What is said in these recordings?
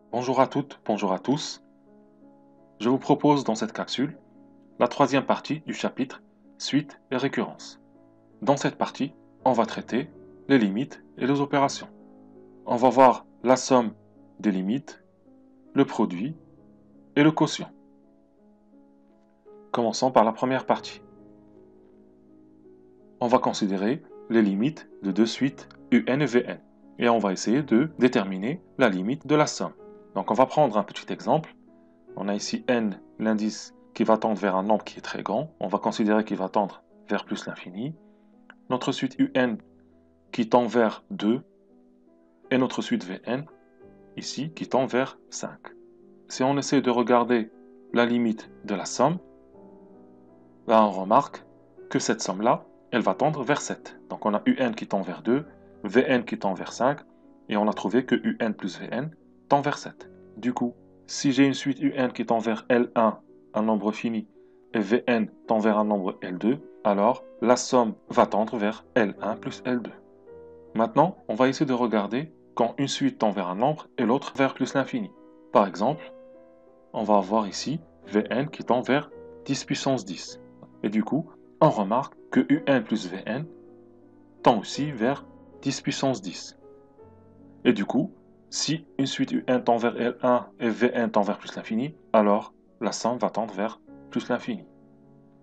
Bonjour à toutes, bonjour à tous. Je vous propose dans cette capsule la troisième partie du chapitre Suite et récurrence. Dans cette partie, on va traiter les limites et les opérations. On va voir la somme des limites, le produit et le quotient. Commençons par la première partie. On va considérer les limites de deux suites UN et VN. Et on va essayer de déterminer la limite de la somme. Donc on va prendre un petit exemple. On a ici n, l'indice qui va tendre vers un nombre qui est très grand. On va considérer qu'il va tendre vers plus l'infini. Notre suite un qui tend vers 2 et notre suite vn ici qui tend vers 5. Si on essaie de regarder la limite de la somme, là on remarque que cette somme-là, elle va tendre vers 7. Donc on a un qui tend vers 2, vn qui tend vers 5, et on a trouvé que un plus vn tend vers 7. Du coup, si j'ai une suite un qui tend vers L1, un nombre fini, et Vn tend vers un nombre L2, alors la somme va tendre vers L1 plus L2. Maintenant, on va essayer de regarder quand une suite tend vers un nombre et l'autre vers plus l'infini. Par exemple, on va avoir ici Vn qui tend vers 10 puissance 10. Et du coup, on remarque que un plus Vn tend aussi vers 10 puissance 10. Et du coup, si une suite U1 tend vers L1 et Vn tend vers plus l'infini, alors la somme va tendre vers plus l'infini.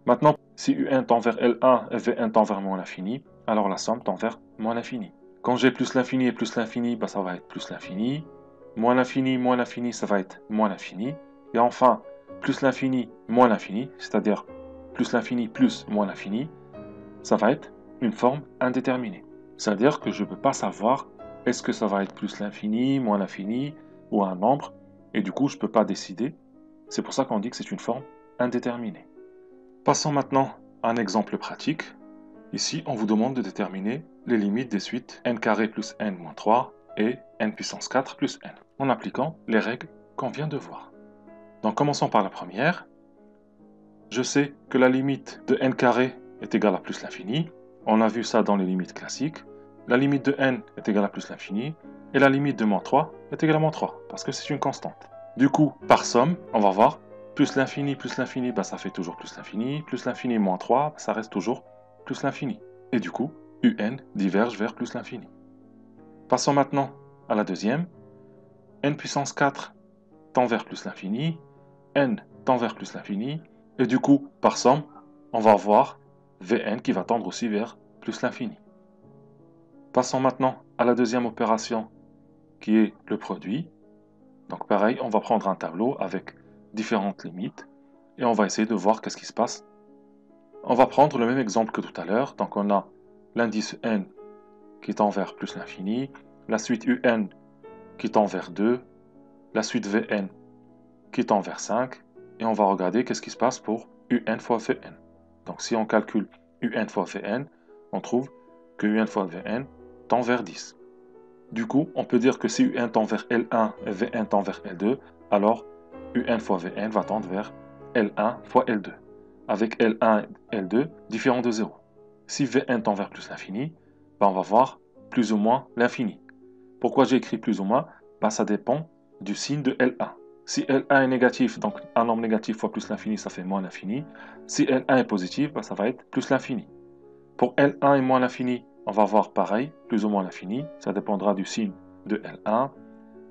Maintenant, si U1 tend vers L1 et Vn tend vers moins l'infini, alors la somme tend vers moins l'infini. Quand j'ai plus l'infini et plus l'infini, ça va être plus l'infini. Moins l'infini, ça va être moins l'infini. Et enfin, plus l'infini, moins l'infini, c'est-à-dire plus l'infini plus moins l'infini, ça va être une forme indéterminée. C'est-à-dire que je ne peux pas savoir est-ce que ça va être plus l'infini, moins l'infini, ou un nombre, et du coup je ne peux pas décider. C'est pour ça qu'on dit que c'est une forme indéterminée. Passons maintenant à un exemple pratique. Ici, on vous demande de déterminer les limites des suites n carré plus n moins 3 et n puissance 4 plus n, en appliquant les règles qu'on vient de voir. Donc commençons par la première. Je sais que la limite de n carré est égale à plus l'infini. On a vu ça dans les limites classiques. La limite de n est égale à plus l'infini. Et la limite de moins 3 est égale à moins 3, parce que c'est une constante. Du coup, par somme, on va voir plus l'infini, ça fait toujours plus l'infini moins 3, ça reste toujours plus l'infini. Et du coup, un diverge vers plus l'infini. Passons maintenant à la deuxième. N puissance 4 tend vers plus l'infini, n tend vers plus l'infini, et du coup, par somme, on va avoir Vn qui va tendre aussi vers plus l'infini. Passons maintenant à la deuxième opération, qui est le produit. Donc pareil, on va prendre un tableau avec différentes limites, et on va essayer de voir qu'est-ce qui se passe. On va prendre le même exemple que tout à l'heure. Donc on a l'indice n qui tend vers plus l'infini, la suite un qui tend vers 2, la suite vn qui tend vers 5, et on va regarder qu'est-ce qui se passe pour un fois vn. Donc si on calcule un fois vn, on trouve que un fois vn tend vers 10. Du coup, on peut dire que si un tend vers L1 et Vn tend vers L2, alors un fois Vn va tendre vers L1 fois L2, avec L1 et L2 différents de 0. Si Vn tend vers plus l'infini, on va voir plus ou moins l'infini. Pourquoi j'ai écrit plus ou moins? Ça dépend du signe de L1. Si L1 est négatif, donc un nombre négatif fois plus l'infini, ça fait moins l'infini. Si L1 est positif, ça va être plus l'infini. Pour L1 et moins l'infini, on va voir pareil, plus ou moins l'infini. Ça dépendra du signe de L1.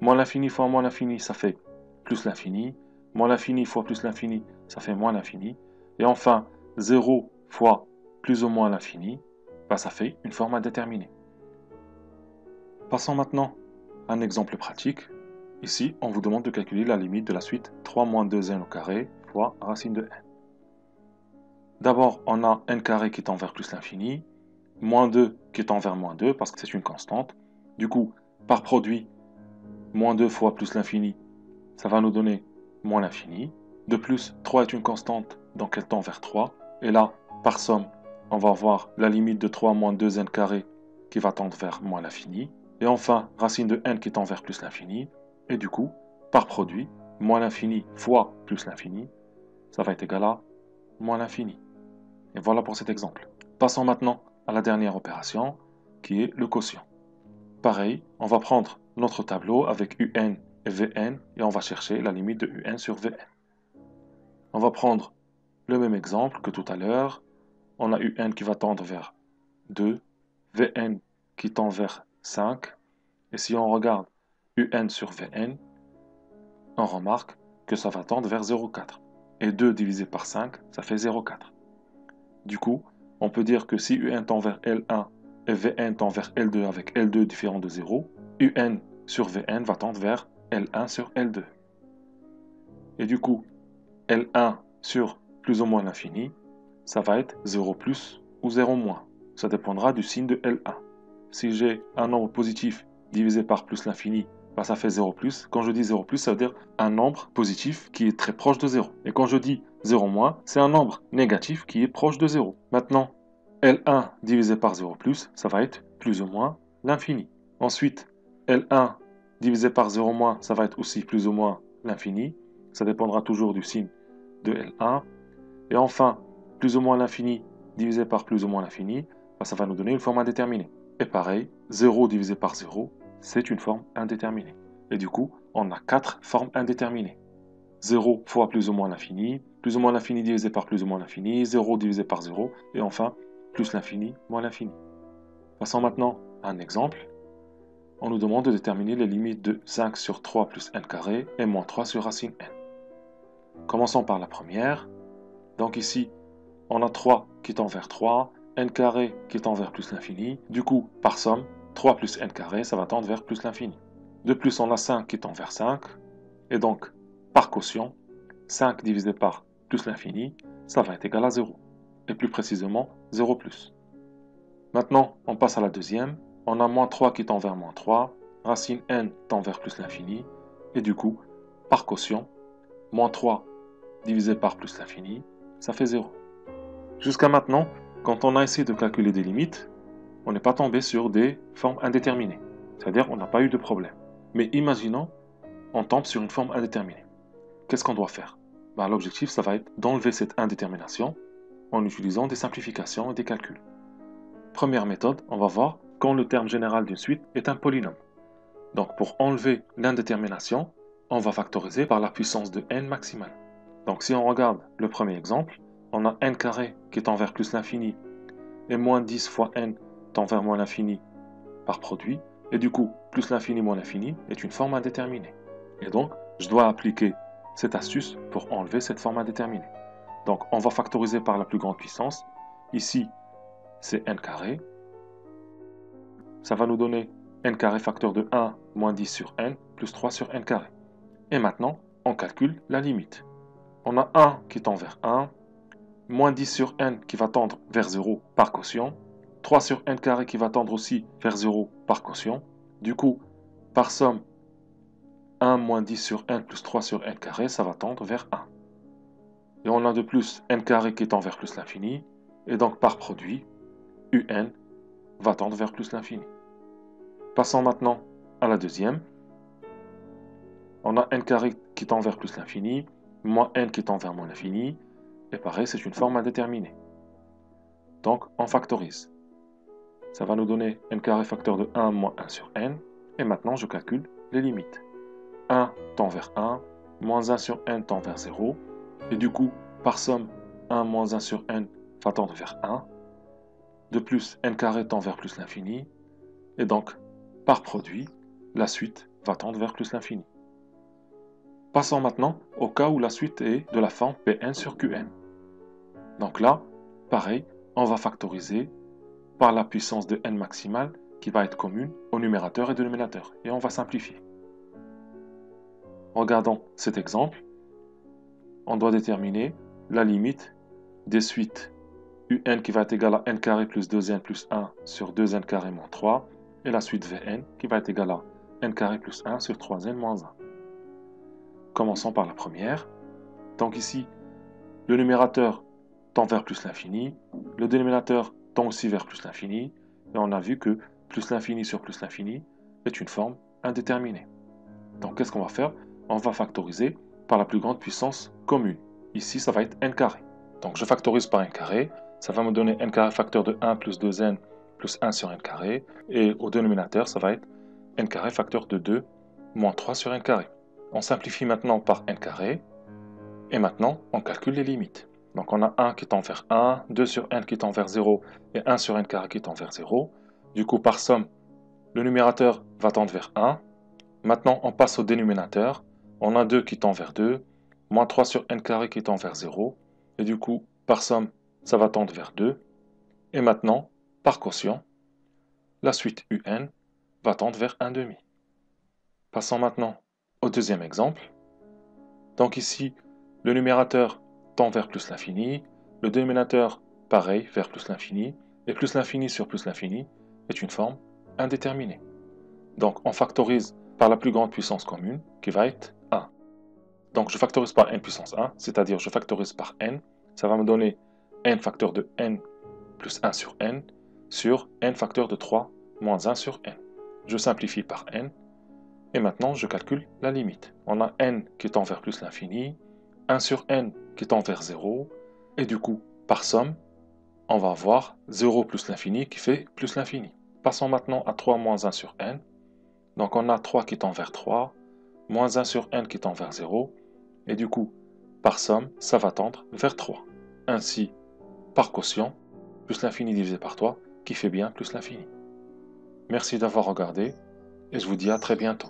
Moins l'infini fois moins l'infini, ça fait plus l'infini. Moins l'infini fois plus l'infini, ça fait moins l'infini. Et enfin, 0 fois plus ou moins l'infini, ça fait une forme indéterminée. Passons maintenant à un exemple pratique. Ici, on vous demande de calculer la limite de la suite 3 moins 2n au carré fois racine de n. D'abord, on a n carré qui tend vers plus l'infini, moins 2 qui tend vers moins 2 parce que c'est une constante. Du coup, par produit, moins 2 fois plus l'infini, ça va nous donner moins l'infini. De plus, 3 est une constante, donc elle tend vers 3. Et là, par somme, on va voir la limite de 3 moins 2n carré qui va tendre vers moins l'infini. Et enfin, racine de n qui tend vers plus l'infini. Et du coup, par produit, moins l'infini fois plus l'infini, ça va être égal à moins l'infini. Et voilà pour cet exemple. Passons maintenant à la dernière opération, qui est le quotient. Pareil, on va prendre notre tableau avec un et Vn, et on va chercher la limite de Un sur Vn. On va prendre le même exemple que tout à l'heure. On a Un qui va tendre vers 2, Vn qui tend vers 5, et si on regarde Un sur Vn, on remarque que ça va tendre vers 0,4. Et 2 divisé par 5, ça fait 0,4. Du coup, on peut dire que si Un tend vers L1 et Vn tend vers L2 avec L2 différent de 0, Un sur Vn va tendre vers L1 sur L2. Et du coup, L1 sur plus ou moins l'infini, ça va être 0 plus ou 0 moins. Ça dépendra du signe de L1. Si j'ai un nombre positif divisé par plus l'infini, bah ça fait 0 plus. Quand je dis 0 plus, ça veut dire un nombre positif qui est très proche de 0. Et quand je dis 0 moins, c'est un nombre négatif qui est proche de 0. Maintenant, L1 divisé par 0 plus, ça va être plus ou moins l'infini. Ensuite, L1 divisé par 0 moins, ça va être aussi plus ou moins l'infini. Ça dépendra toujours du signe de L1. Et enfin, plus ou moins l'infini divisé par plus ou moins l'infini, bah ça va nous donner une forme indéterminée. Et pareil, 0 divisé par 0, c'est une forme indéterminée. Et du coup, on a 4 formes indéterminées. 0 fois plus ou moins l'infini divisé par plus ou moins l'infini, 0 divisé par 0, et enfin, plus l'infini moins l'infini. Passons maintenant à un exemple. On nous demande de déterminer les limites de 5 sur 3 plus n carré et moins 3 sur racine n. Commençons par la première. Donc ici, on a 3 qui tend vers 3, n carré qui tend vers plus l'infini. Du coup, par somme, 3 plus n carré, ça va tendre vers plus l'infini. De plus, on a 5 qui tend vers 5. Et donc, par quotient, 5 divisé par plus l'infini, ça va être égal à 0. Et plus précisément, 0 plus. Maintenant, on passe à la deuxième. On a moins 3 qui tend vers moins 3. Racine n tend vers plus l'infini. Et du coup, par quotient, moins 3 divisé par plus l'infini, ça fait 0. Jusqu'à maintenant, quand on a essayé de calculer des limites, on n'est pas tombé sur des formes indéterminées. C'est-à-dire on n'a pas eu de problème. Mais imaginons, on tombe sur une forme indéterminée. Qu'est-ce qu'on doit faire? L'objectif, ça va être d'enlever cette indétermination en utilisant des simplifications et des calculs. Première méthode, on va voir quand le terme général d'une suite est un polynôme. Donc pour enlever l'indétermination, on va factoriser par la puissance de n maximale. Donc si on regarde le premier exemple, on a n carré qui tend vers plus l'infini et moins 10 fois n tend vers moins l'infini par produit. Et du coup, plus l'infini moins l'infini est une forme indéterminée. Et donc, je dois appliquer cette astuce pour enlever cette forme indéterminée. Donc, on va factoriser par la plus grande puissance. Ici, c'est n carré. Ça va nous donner n carré facteur de 1 moins 10 sur n plus 3 sur n carré. Et maintenant, on calcule la limite. On a 1 qui tend vers 1, moins 10 sur n qui va tendre vers 0 par quotient, 3 sur n carré qui va tendre aussi vers 0 par quotient. Du coup, par somme, 1 moins 10 sur n plus 3 sur n carré, ça va tendre vers 1. Et on a de plus n carré qui tend vers plus l'infini, et donc par produit, un va tendre vers plus l'infini. Passons maintenant à la deuxième. On a n carré qui tend vers plus l'infini, moins n qui tend vers moins l'infini, et pareil, c'est une forme indéterminée. Donc, on factorise. Ça va nous donner n carré facteur de 1 moins 1 sur n. Et maintenant, je calcule les limites. 1 tend vers 1, moins 1 sur n tend vers 0. Et du coup, par somme, 1 moins 1 sur n va tendre vers 1. De plus, n carré tend vers plus l'infini. Et donc, par produit, la suite va tendre vers plus l'infini. Passons maintenant au cas où la suite est de la forme Pn sur Qn. Donc là, pareil, on va factoriser par la puissance de n maximale qui va être commune au numérateur et dénominateur. Et on va simplifier. Regardons cet exemple. On doit déterminer la limite des suites un qui va être égal à n carré plus 2n plus 1 sur 2n carré moins 3 et la suite vn qui va être égal à n carré plus 1 sur 3n moins 1. Commençons par la première. Donc ici, le numérateur tend vers plus l'infini, le dénominateur tend aussi vers plus l'infini, et on a vu que plus l'infini sur plus l'infini est une forme indéterminée. Donc qu'est-ce qu'on va faire? On va factoriser par la plus grande puissance commune. Ici, ça va être n carré. Donc je factorise par n carré, ça va me donner n carré facteur de 1 plus 2n plus 1 sur n carré, et au dénominateur, ça va être n carré facteur de 2 moins 3 sur n carré. On simplifie maintenant par n carré. Et maintenant, on calcule les limites. Donc on a 1 qui tend vers 1, 2 sur n qui tend vers 0 et 1 sur n carré qui tend vers 0. Du coup, par somme, le numérateur va tendre vers 1. Maintenant, on passe au dénominateur. On a 2 qui tend vers 2, moins 3 sur n carré qui tend vers 0. Et du coup, par somme, ça va tendre vers 2. Et maintenant, par quotient, la suite un va tendre vers 1 demi. Passons maintenant au deuxième exemple. Donc ici, le numérateur tend vers plus l'infini, le dénominateur, pareil, vers plus l'infini, et plus l'infini sur plus l'infini est une forme indéterminée. Donc on factorise par la plus grande puissance commune, qui va être 1. Donc je factorise par n puissance 1, c'est-à-dire je factorise par n, ça va me donner n facteur de n plus 1 sur n facteur de 3 moins 1 sur n. Je simplifie par n, et maintenant je calcule la limite. On a n qui tend vers plus l'infini, 1 sur n qui tend vers 0, et du coup, par somme, on va avoir 0 plus l'infini qui fait plus l'infini. Passons maintenant à 3 moins 1 sur n. Donc on a 3 qui tend vers 3, moins 1 sur n qui tend vers 0, et du coup, par somme, ça va tendre vers 3. Ainsi, par quotient, plus l'infini divisé par 3, qui fait bien plus l'infini. Merci d'avoir regardé, et je vous dis à très bientôt.